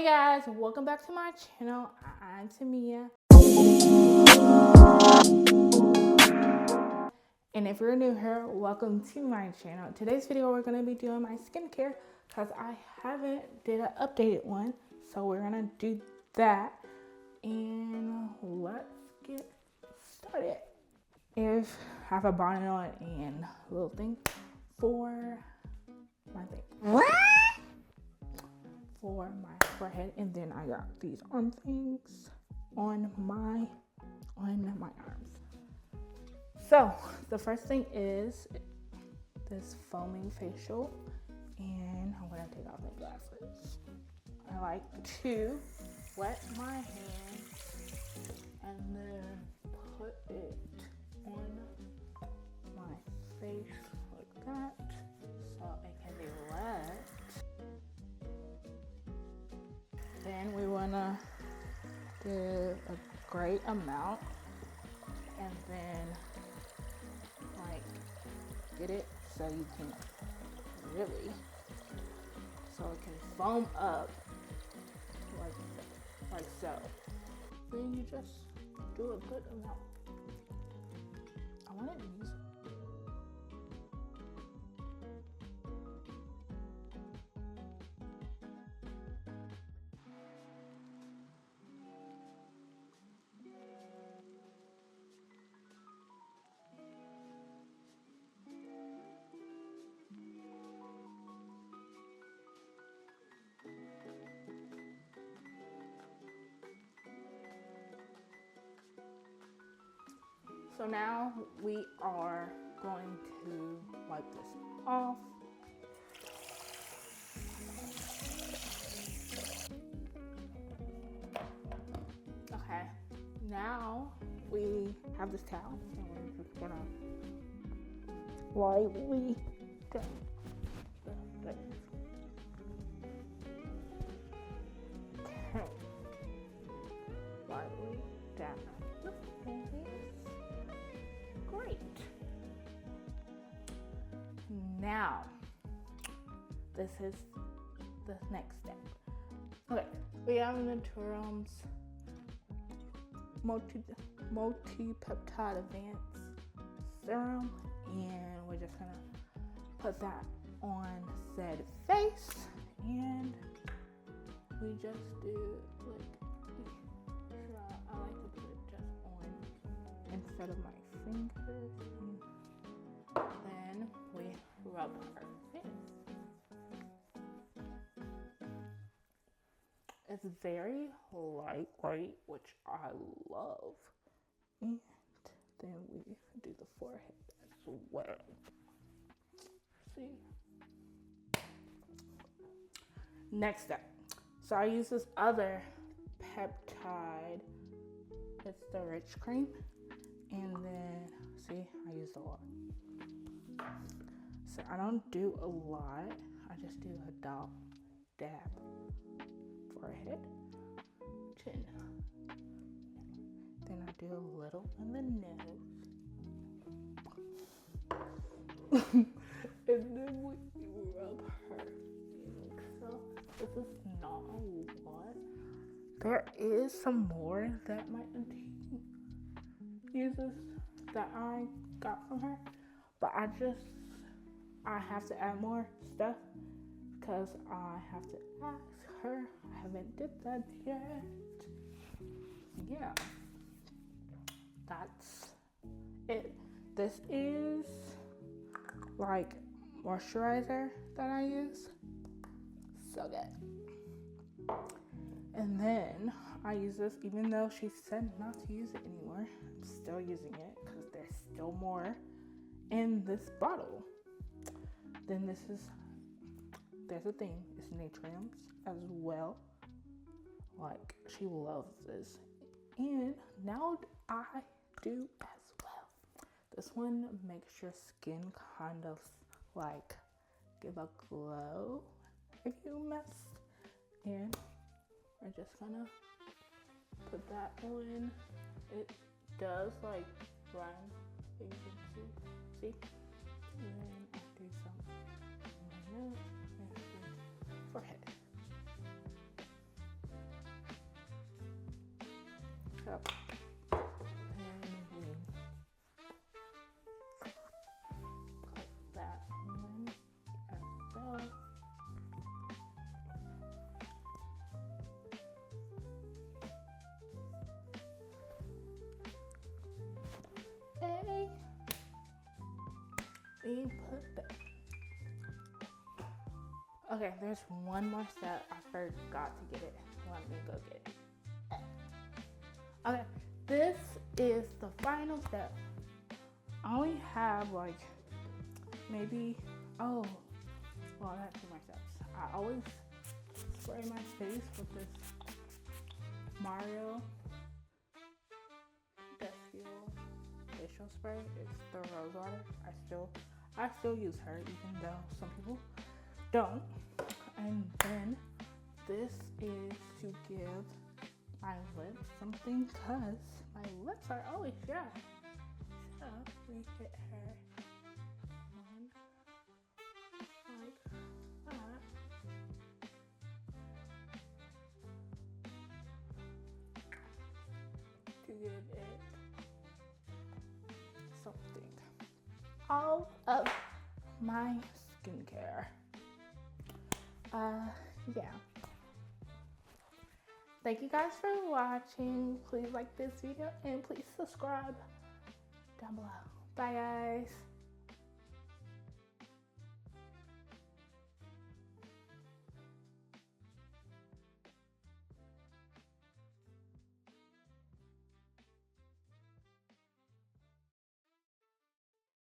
Hey guys, welcome back to my channel. I'm Tamia. And if you're new here, welcome to my channel. Today's video we're going to be doing my skincare because I haven't did an updated one. So we're going to do that. And let's get started. If I have a bonnet on and a little thing for my thing. What? For my forehead, and then I got these arm things on my arms. So the first thing is this foaming facial, and I'm gonna take off my glasses. I like to wet my hands and then put it on my face like that so it can be wet. Then we wanna do a great amount and then like get it so you can really, so it can foam up like so. Then you just do a good amount. I want to use it. So now we are going to wipe this off. Okay, now we have this towel, and we're just gonna lightly dab the face. Okay, lightly dab the face. Great. Now, this is the next step. Okay, we have Naturium's Multi-Peptide Advanced Serum, and we're just gonna put that on said face, and we just do I like to put it just on instead of my fingers, and then we rub her face. It's very lightweight, which I love, and then we do the forehead as well. See? Next step. So I use this other peptide. It's the rich cream. And then, see, I used a lot. So I don't do a lot. I just do a dab. Forehead, chin. Then I do a little in the nose. And then we rub her. So this is not a lot. There is some more that my auntie uses that I got from her, but I have to add more stuff because I have to ask her. I haven't did that yet. Yeah, that's it. This is like moisturizer that I use. So good. And then I use this, even though she said not to use it anymore. I'm still using it because there's still more in this bottle. Then there's a thing, it's Naturium's as well. Like, she loves this. And now I do as well. This one makes your skin kind of like give a glow if you messed. And we're just gonna put that on. It does like run, you can see. And then I do some on my nose and forehead. Yep. And we put that in as well. And we put that. Okay, there's one more step. I forgot to get it. Let me go get it. Okay, this is the final step. I only have like maybe, oh, well, I have 2 more steps. I always spray my face with this Badescu facial spray. It's the Rosewater. I still use her, even though some people don't. And then this is to give my lips something, because my lips are always dry. So we get her on like that. To give it something. All of my skincare. Yeah. Thank you guys for watching. Please like this video and please subscribe down below. Bye guys.